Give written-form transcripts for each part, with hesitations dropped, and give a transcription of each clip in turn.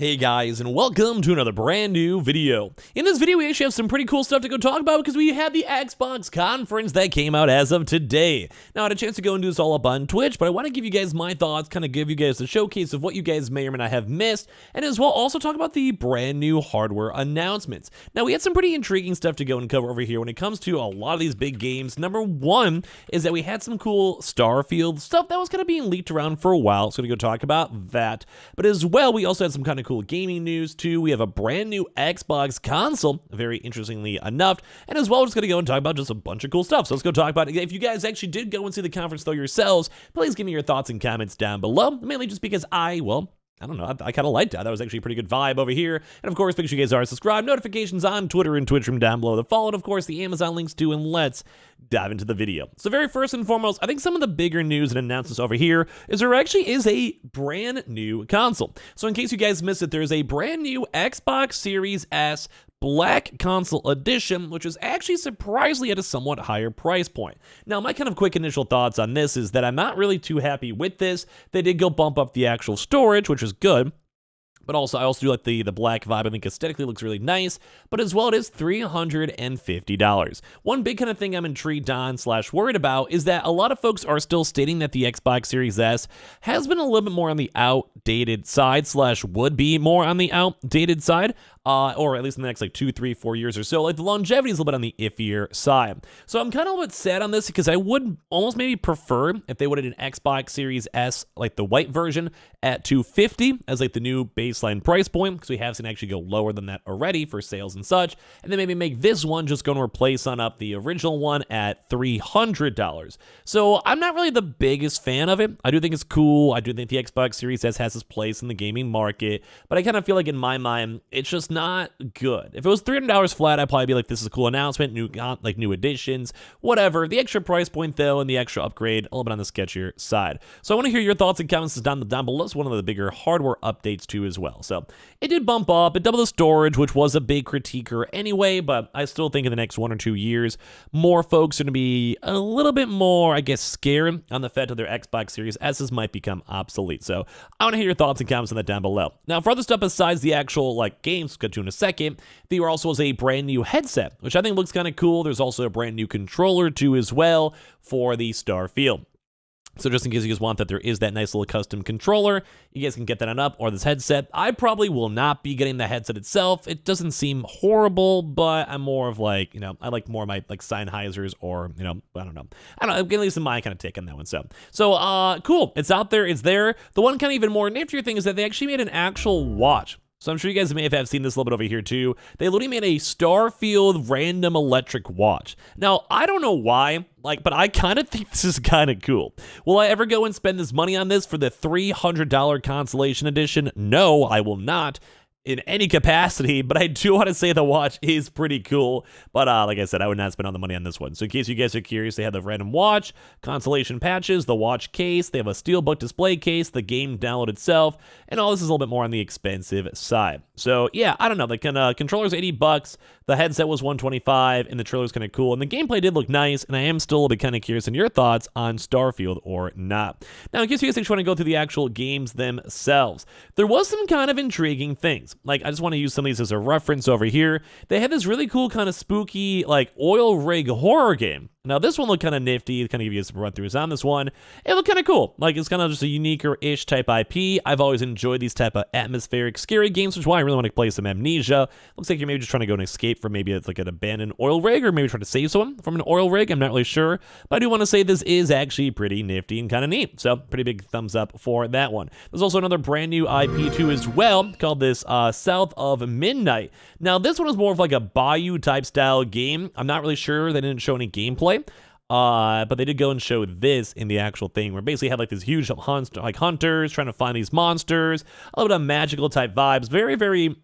Hey guys, and welcome to another brand new video. In this video, we actually have some pretty cool stuff to go talk about because we had the Xbox conference that came out as of today. Now, I had a chance to go and do this all up on Twitch, but I want to give you guys my thoughts, kind of give you guys a showcase of what you guys may or may not have missed, and as well also talk about the brand new hardware announcements. Now, we had some pretty intriguing stuff to go and cover over here when it comes to a lot of these big games. Number one is that we had some cool Starfield stuff that was kind of being leaked around for a while, so I'm going to go talk about that. But as well, we also had some kind of cool gaming news too. We have a brand new Xbox console, very interestingly enough, and as well, we're just gonna go and talk about just a bunch of cool stuff. So let's go talk about it. If you guys actually did go and see the conference though yourselves, please give me your thoughts and comments down below, mainly just because I don't know, I kind of liked that. That was actually a pretty good vibe over here. And of course, make sure you guys are subscribed, notifications on Twitter and Twitch from down below the follow, and of course, the Amazon links too, and let's dive into the video. So very first and foremost, I think some of the bigger news and announcements over here is there actually is a brand new console. So in case you guys missed it, there's a brand new Xbox Series S Black Console Edition, which is actually surprisingly at a somewhat higher price point. Now, my kind of quick initial thoughts on this is that I'm not really too happy with this. They did go bump up the actual storage, which is good. But also, I also do like the black vibe. I think aesthetically looks really nice. But as well, it is $350. One big kind of thing I'm intrigued on / worried about is that a lot of folks are still stating that the Xbox Series S has been a little bit more on the outdated side / would be more on the outdated side. Or at least in the next like 2, 3, 4 years or so. Like the longevity is a little bit on the iffier side. So I'm kind of a little bit sad on this because I would almost maybe prefer if they would have an Xbox Series S, like the white version, at $250 as like the new baseline price point, because we have seen actually go lower than that already for sales and such. And then maybe make this one just going to replace on up the original one at $300. So I'm not really the biggest fan of it. I do think it's cool. I do think the Xbox Series S has its place in the gaming market, but I kind of feel like in my mind, it's just not good. If it was $300 flat, I'd probably be like, this is a cool announcement, new additions, whatever. The extra price point though, and the extra upgrade, a little bit on the sketchier side. So I want to hear your thoughts and comments down below. It's one of the bigger hardware updates too as well. So it did bump up, it doubled the storage, which was a big critiquer anyway, but I still think in the next 1 or 2 years, more folks are going to be a little bit more, I guess, scared on the fact that their Xbox Series S's might become obsolete. So I want to hear your thoughts and comments on that down below. Now, for other stuff besides the actual like games, get to in a second, there also was a brand new headset, which I think looks kind of cool. There's also a brand new controller too as well for the Starfield. So just in case you guys want that, there is that nice little custom controller. You guys can get that on up, or this headset. I probably will not be getting the headset itself. It doesn't seem horrible, but I'm more of like, I like more of my like Sennheisers or, I don't know. At least in my kind of take on that one. So cool. It's out there. It's there. The one kind of even more niftier thing is that they actually made an actual watch. So I'm sure you guys may have seen this a little bit over here too. They literally made a Starfield random electric watch. Now, I don't know why, but I kind of think this is kind of cool. Will I ever go and spend this money on this for the $300 Constellation Edition? No, I will not. In any capacity, but I do want to say the watch is pretty cool. But like I said, I would not spend all the money on this one. So in case you guys are curious, they have the random watch, constellation patches, the watch case, they have a steelbook display case, the game download itself, and all this is a little bit more on the expensive side. So yeah, I don't know. The controller's $80, the headset was $125, and the trailer's kind of cool. And the gameplay did look nice, and I am still a bit kind of curious in your thoughts on Starfield or not. Now, in case you guys actually want to go through the actual games themselves, there was some kind of intriguing things. Like, I just want to use some of these as a reference over here. They had this really cool kind of spooky, like, oil rig horror game. Now, this one looked kind of nifty. Kind of give you some run-throughs on this one. It looked kind of cool. Like, it's kind of just a unique-ish type IP. I've always enjoyed these type of atmospheric, scary games, which is why I really want to play some Amnesia. Looks like you're maybe just trying to go and escape from maybe it's like an abandoned oil rig, or maybe try to save someone from an oil rig. I'm not really sure. But I do want to say this is actually pretty nifty and kind of neat. So, pretty big thumbs up for that one. There's also another brand new IP too as well, called this South of Midnight. Now, this one is more of like a Bayou-type style game. I'm not really sure. They didn't show any gameplay. But they did go and show this in the actual thing, where basically had like these huge hunters trying to find these monsters, a little bit of magical type vibes, very, very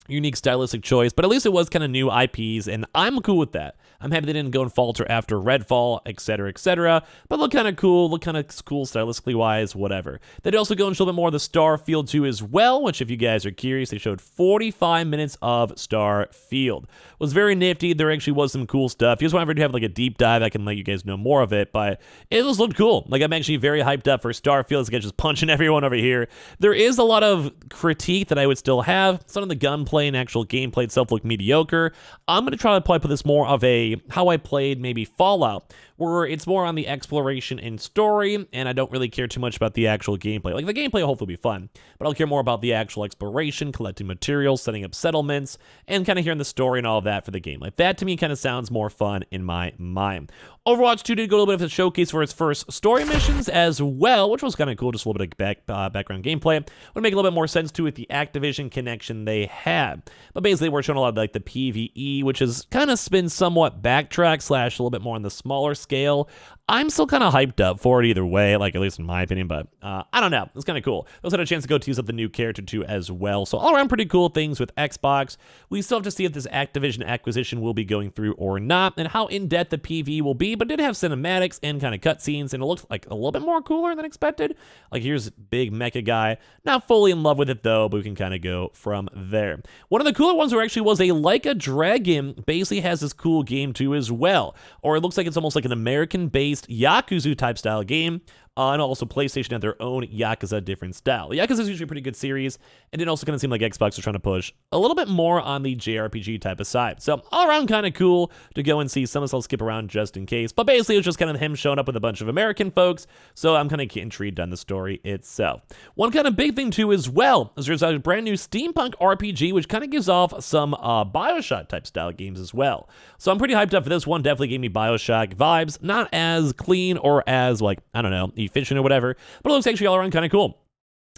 unique stylistic choice, but at least it was kind of new IPs, and I'm cool with that. I'm happy they didn't go and falter after Redfall, etc., but look kind of cool stylistically wise, whatever. They'd also go and show a bit more of the Starfield 2 as well, which if you guys are curious, they showed 45 minutes of Starfield. It was very nifty. There actually was some cool stuff. You just want to have like a deep dive, I can let you guys know more of it, but it just looked cool. Like I'm actually very hyped up for Starfield. This guy's just punching everyone over here. There is a lot of critique that I would still have. Some of the gunplay and actual gameplay itself look mediocre. I'm going to try to probably put this more of a how I played maybe Fallout, where it's more on the exploration and story, and I don't really care too much about the actual gameplay. Like, the gameplay will hopefully be fun, but I'll care more about the actual exploration, collecting materials, setting up settlements, and kind of hearing the story and all of that for the game. Like, that to me kind of sounds more fun in my mind. Overwatch 2 did go a little bit of a showcase for its first story missions as well, which was kind of cool, just a little bit of background gameplay. Would make a little bit more sense too with the Activision connection they had. But basically, we're showing a lot of like the PvE, which has kind of been somewhat backtrack / a little bit more on the smaller scale. I'm still kind of hyped up for it either way, like at least in my opinion, but I don't know. It's kind of cool. I also had a chance to go tease up the new character too as well. So all around pretty cool things with Xbox. We still have to see if this Activision acquisition will be going through or not, and how in-depth the PvE will be, but it did have cinematics and kind of cutscenes, and it looked like a little bit more cooler than expected. Like here's big mecha guy. Not fully in love with it though, but we can kind of go from there. One of the cooler ones actually was a Like a Dragon basically has this cool game too as well. Or it looks like it's almost like an American-based Yakuza type style game. And also PlayStation had their own Yakuza different style. Yakuza is usually a pretty good series, and it also kind of seemed like Xbox was trying to push a little bit more on the JRPG type of side. So all around kind of cool to go and see. Some of us I'll skip around just in case. But basically it was just kind of him showing up with a bunch of American folks, so I'm kind of intrigued on the story itself. One kind of big thing too as well is there's a brand new steampunk RPG, which kind of gives off some Bioshock type style games as well. So I'm pretty hyped up for this one. Definitely gave me Bioshock vibes. Not as clean or as like, I don't know, efficient or whatever, but it looks actually all around kind of cool.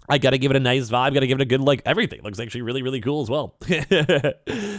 I gotta give it a nice vibe, gotta give it a good, like, everything. It looks actually really, really cool as well.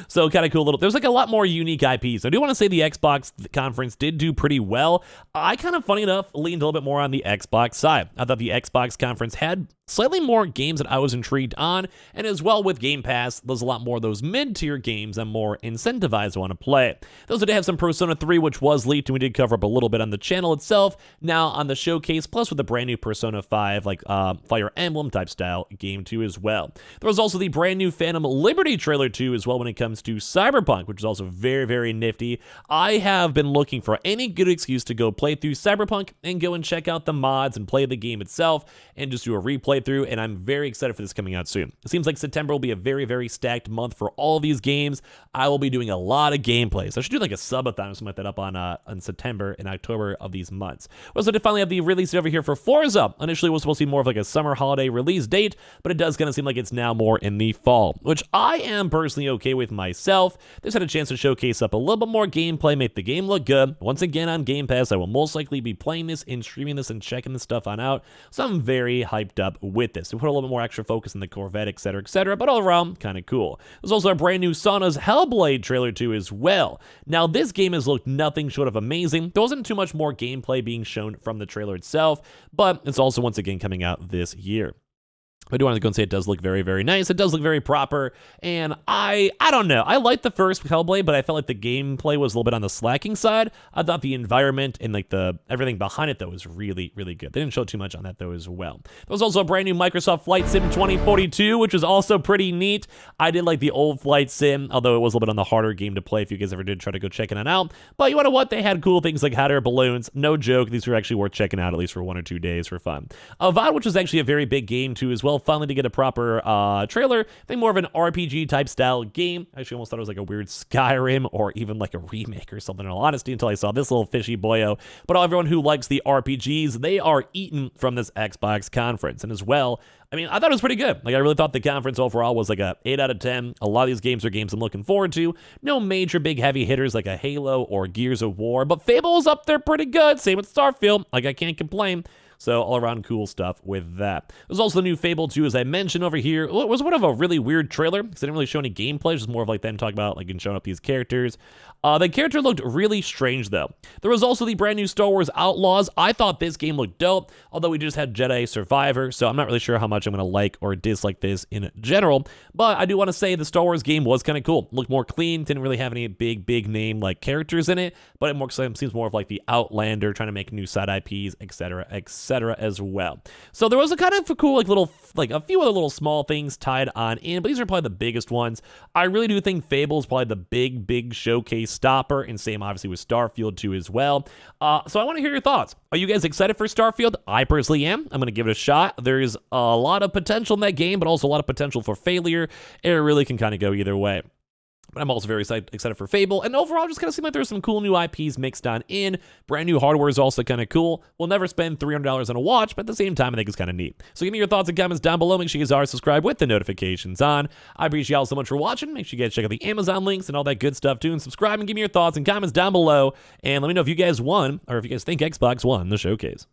So kind of cool there's like a lot more unique IPs. I do want to say the Xbox conference did do pretty well. I kind of, funny enough, leaned a little bit more on the Xbox side. I thought the Xbox conference had slightly more games that I was intrigued on, and as well with Game Pass, there's a lot more of those mid-tier games I'm more incentivized to want to play. Those did have some Persona 3, which was leaked, and we did cover up a little bit on the channel itself, now on the showcase, plus with the brand new Persona 5, like Fire Emblem type style game too as well. There was also the brand new Phantom Liberty trailer too as well when it comes to Cyberpunk, which is also very, very nifty. I have been looking for any good excuse to go play through Cyberpunk and go and check out the mods and play the game itself and just do a replay through, and I'm very excited for this coming out soon. It seems like September will be a very, very stacked month for all these games. I will be doing a lot of gameplay, so I should do like a subathon or something like that up on September and October of these months. We also did finally have the release over here for Forza. Initially it was supposed to be more of like a summer holiday release date, but it does kind of seem like it's now more in the fall, which I am personally okay with myself. This had a chance to showcase up a little bit more gameplay, make the game look good. Once again on Game Pass, I will most likely be playing this and streaming this and checking this stuff on out, so I'm very hyped up with this. We put a little bit more extra focus in the Corvette, etc., but all around, kind of cool. There's also a brand new Sauna's Hellblade trailer too as well. Now, this game has looked nothing short of amazing. There wasn't too much more gameplay being shown from the trailer itself, but it's also once again coming out this year. I do want to go and say it does look very, very nice. It does look very proper, and I don't know. I liked the first Hellblade, but I felt like the gameplay was a little bit on the slacking side. I thought the environment and like the everything behind it though was really, really good. They didn't show too much on that though as well. There was also a brand new Microsoft Flight Sim 2042, which was also pretty neat. I did like the old Flight Sim, although it was a little bit on the harder game to play if you guys ever did try to go checking it out. But you know what? They had cool things like hot air balloons. No joke. These were actually worth checking out at least for 1 or 2 days for fun. VOD, which was actually a very big game too as well. Finally to get a proper trailer. I think more of an RPG type style game. I actually almost thought it was like a weird Skyrim or even like a remake or something in all honesty until I saw this little fishy boyo. But everyone who likes the RPGs, they are eaten from this Xbox conference. And as well, I mean, I thought it was pretty good. Like, I really thought the conference overall was like a 8 out of 10. A lot of these games are games I'm looking forward to. No major big heavy hitters like a Halo or Gears of War, but Fable was up there pretty good. Same with Starfield. Like, I can't complain. So all around cool stuff with that. There's also the new Fable 2, as I mentioned over here. It was one of a really weird trailer because they didn't really show any gameplay. It was more of like them talking about like showing up these characters. The character looked really strange though. There was also the brand new Star Wars Outlaws. I thought this game looked dope, although we just had Jedi Survivor, so I'm not really sure how much I'm going to like or dislike this in general. But I do want to say the Star Wars game was kind of cool. Looked more clean, didn't really have any big name like characters in it, but it seems more of like the Outlander, trying to make new side IPs, etc., as well. So there was a kind of a cool like a few other little small things tied on in, but these are probably the biggest ones. I really do think Fable is probably the big showcase stopper, and same obviously with Starfield 2 as well. So I want to hear your thoughts. Are you guys excited for Starfield? I personally am. I'm going to give it a shot. There's a lot of potential in that game, but also a lot of potential for failure. It really can kind of go either way. But I'm also very excited for Fable, and overall just kind of seem like there's some cool new IPs mixed on in. Brand new hardware is also kind of cool. We'll never spend $300 on a watch, but at the same time, I think it's kind of neat. So give me your thoughts and comments down below. Make sure you guys are subscribed with the notifications on. I appreciate y'all so much for watching. Make sure you guys check out the Amazon links and all that good stuff too, and subscribe and give me your thoughts and comments down below. And let me know if you guys won, or if you guys think Xbox won the showcase.